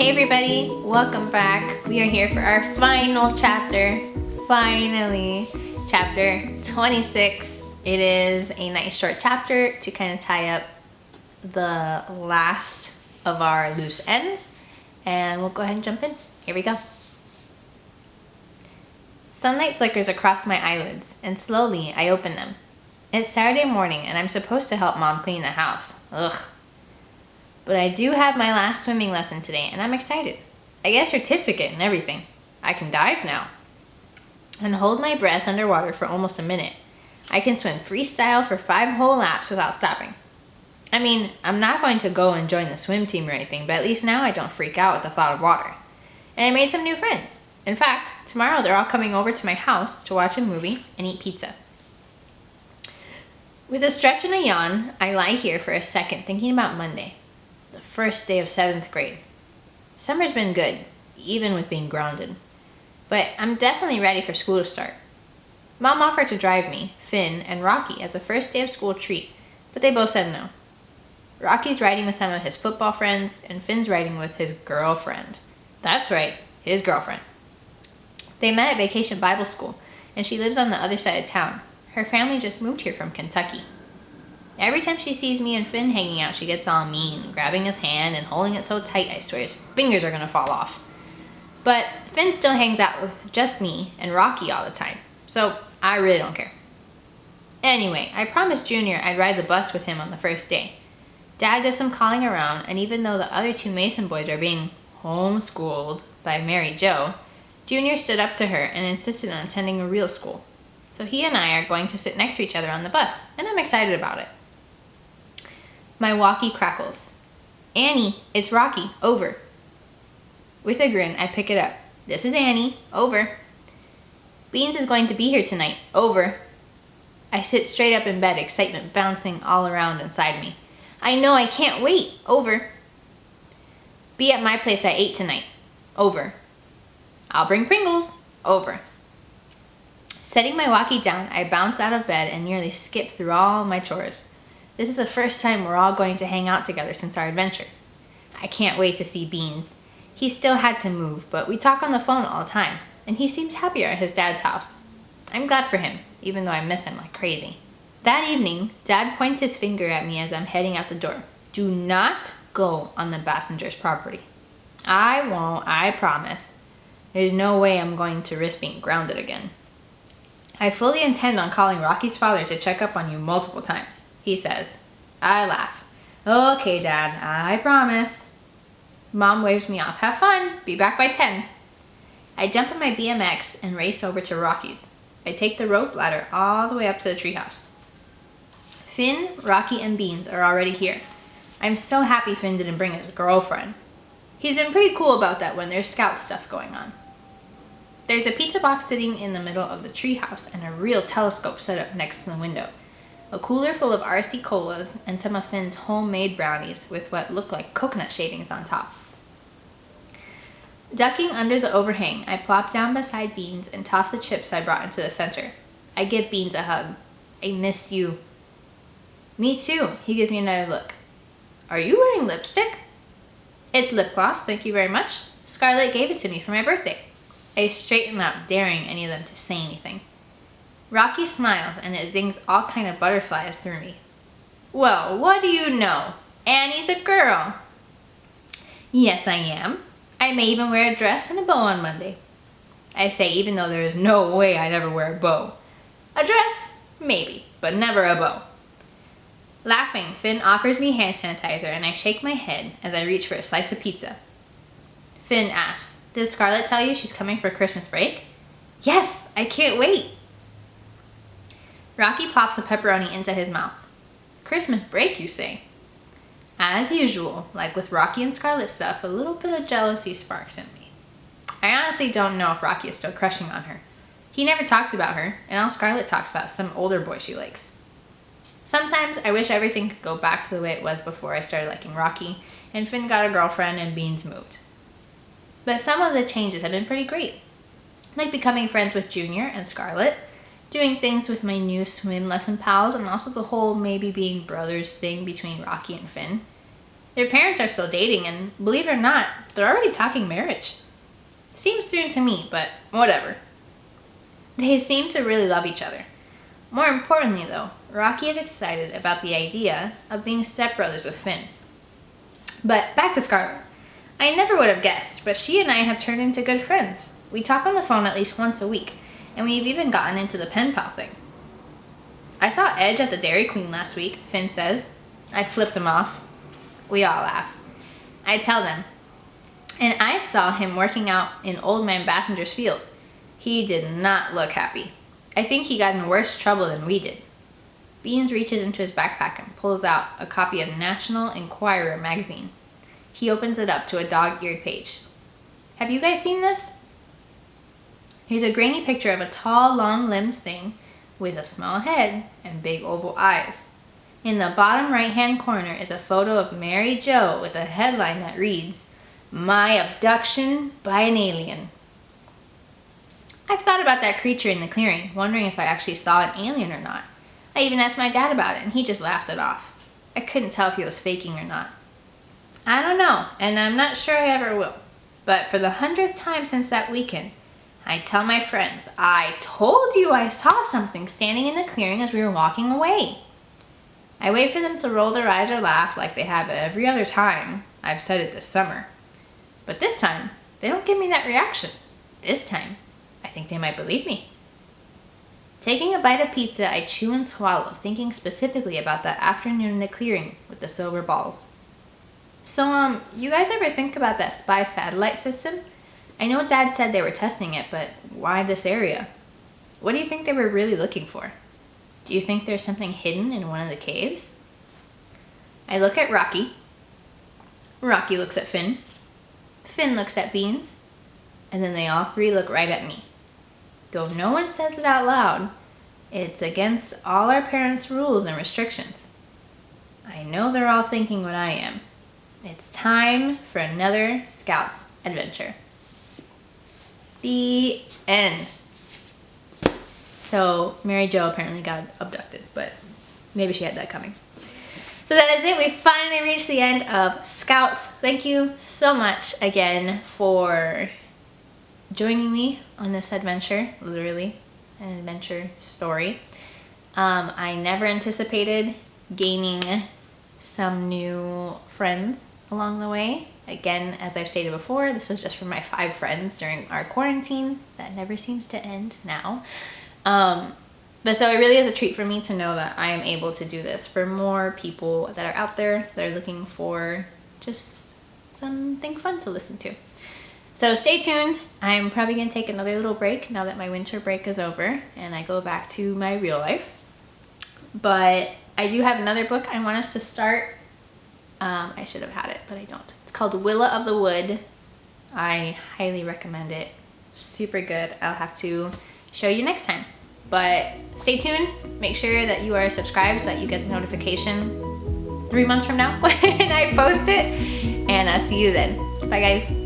Hey everybody, welcome back. We are here for our final chapter. Finally, chapter 26. It is a nice short chapter to kind of tie up the last of our loose ends. And we'll go ahead and jump in. Here we go. Sunlight flickers across my eyelids, and slowly I open them. It's Saturday morning, and I'm supposed to help Mom clean the house. Ugh. But I do have my last swimming lesson today, and I'm excited. I get a certificate and everything. I can dive now. And hold my breath underwater for almost a minute. I can swim freestyle for 5 whole laps without stopping. I mean, I'm not going to go and join the swim team or anything, but at least now I don't freak out with the thought of water. And I made some new friends. In fact, tomorrow they're all coming over to my house to watch a movie and eat pizza. With a stretch and a yawn, I lie here for a second thinking about Monday. The first day of 7th grade. Summer's been good, even with being grounded. But I'm definitely ready for school to start. Mom offered to drive me, Finn, and Rocky as a first day of school treat, but they both said no. Rocky's riding with some of his football friends, and Finn's riding with his girlfriend. That's right, his girlfriend. They met at Vacation Bible School, and she lives on the other side of town. Her family just moved here from Kentucky. Every time she sees me and Finn hanging out, she gets all mean, grabbing his hand and holding it so tight I swear his fingers are gonna fall off. But Finn still hangs out with just me and Rocky all the time, so I really don't care. Anyway, I promised Junior I'd ride the bus with him on the first day. Dad did some calling around, and even though the other 2 Mason boys are being homeschooled by Mary Jo, Junior stood up to her and insisted on attending a real school. So he and I are going to sit next to each other on the bus, and I'm excited about it. My walkie crackles. Annie, it's Rocky, over. With a grin, I pick it up. This is Annie, over. Beans is going to be here tonight, over. I sit straight up in bed, excitement bouncing all around inside me. I know, I can't wait, over. Be at my place at 8 tonight, over. I'll bring Pringles, over. Setting my walkie down, I bounce out of bed and nearly skip through all my chores. This is the first time we're all going to hang out together since our adventure. I can't wait to see Beans. He still had to move, but we talk on the phone all the time, and he seems happier at his dad's house. I'm glad for him, even though I miss him like crazy. That evening, Dad points his finger at me as I'm heading out the door. Do not go on the Bassinger's property. I won't, I promise. There's no way I'm going to risk being grounded again. I fully intend on calling Rocky's father to check up on you multiple times, he says. I laugh. Okay, Dad, I promise. Mom waves me off. Have fun. Be back by 10. I jump on my BMX and race over to Rocky's. I take the rope ladder all the way up to the treehouse. Finn, Rocky, and Beans are already here. I'm so happy Finn didn't bring his girlfriend. He's been pretty cool about that when there's scout stuff going on. There's a pizza box sitting in the middle of the treehouse and a real telescope set up next to the window. A cooler full of RC colas and some of Finn's homemade brownies with what look like coconut shavings on top. Ducking under the overhang, I plop down beside Beans and toss the chips I brought into the center. I give Beans a hug. I miss you. Me too, he gives me another look. Are you wearing lipstick? It's lip gloss, thank you very much. Scarlett gave it to me for my birthday. I straighten up, daring any of them to say anything. Rocky smiles, and it zings all kind of butterflies through me. Well, what do you know? Annie's a girl. Yes, I am. I may even wear a dress and a bow on Monday. I say, even though there is no way I'd ever wear a bow. A dress? Maybe, but never a bow. Laughing, Finn offers me hand sanitizer, and I shake my head as I reach for a slice of pizza. Finn asks, did Scarlett tell you she's coming for Christmas break? Yes, I can't wait. Rocky pops a pepperoni into his mouth. Christmas break, you say? As usual, like with Rocky and Scarlett stuff, a little bit of jealousy sparks in me. I honestly don't know if Rocky is still crushing on her. He never talks about her, and all Scarlett talks about is some older boy she likes. Sometimes I wish everything could go back to the way it was before I started liking Rocky, and Finn got a girlfriend and Beans moved. But some of the changes have been pretty great, like becoming friends with Junior and Scarlett, doing things with my new swim lesson pals, and also the whole maybe being brothers thing between Rocky and Finn. Their parents are still dating, and believe it or not, they're already talking marriage. Seems soon to me, but whatever. They seem to really love each other. More importantly though, Rocky is excited about the idea of being stepbrothers with Finn. But back to Scarlett. I never would have guessed, but she and I have turned into good friends. We talk on the phone at least once a week, and we've even gotten into the pen pal thing. I saw Edge at the Dairy Queen last week, Finn says. I flipped him off. We all laugh. I tell them. And I saw him working out in Old Man Bassinger's field. He did not look happy. I think he got in worse trouble than we did. Beans reaches into his backpack and pulls out a copy of National Enquirer magazine. He opens it up to a dog-eared page. Have you guys seen this? Here's a grainy picture of a tall, long-limbed thing with a small head and big oval eyes. In the bottom right-hand corner is a photo of Mary Jo with a headline that reads, "My Abduction by an Alien." I've thought about that creature in the clearing, wondering if I actually saw an alien or not. I even asked my dad about it, and he just laughed it off. I couldn't tell if he was faking or not. I don't know, and I'm not sure I ever will. But for the 100th time since that weekend, I tell my friends, I told you I saw something standing in the clearing as we were walking away. I wait for them to roll their eyes or laugh like they have every other time I've said it this summer. But this time, they don't give me that reaction. This time, I think they might believe me. Taking a bite of pizza, I chew and swallow, thinking specifically about that afternoon in the clearing with the silver balls. So, you guys ever think about that spy satellite system? I know Dad said they were testing it, but why this area? What do you think they were really looking for? Do you think there's something hidden in one of the caves? I look at Rocky. Rocky looks at Finn. Finn looks at Beans. And then they all three look right at me. Though no one says it out loud, it's against all our parents' rules and restrictions. I know they're all thinking what I am. It's time for another Scouts adventure. The end. So Mary Jo apparently got abducted, but maybe she had that coming. So that is it. We finally reached the end of Scouts. Thank you so much again for joining me on this adventure, literally an adventure story. I never anticipated gaining some new friends along the way. Again, as I've stated before, this was just for my 5 friends during our quarantine. That never seems to end now. But so it really is a treat for me to know that I am able to do this for more people that are out there that are looking for just something fun to listen to. So stay tuned. I'm probably going to take another little break now that my winter break is over and I go back to my real life. But I do have another book I want us to start. I should have had it, but I don't. It's called Willa of the Wood. I highly recommend it. Super good. I'll have to show you next time. But stay tuned. Make sure that you are subscribed so that you get the notification 3 months from now when I post it. And I'll see you then. Bye guys.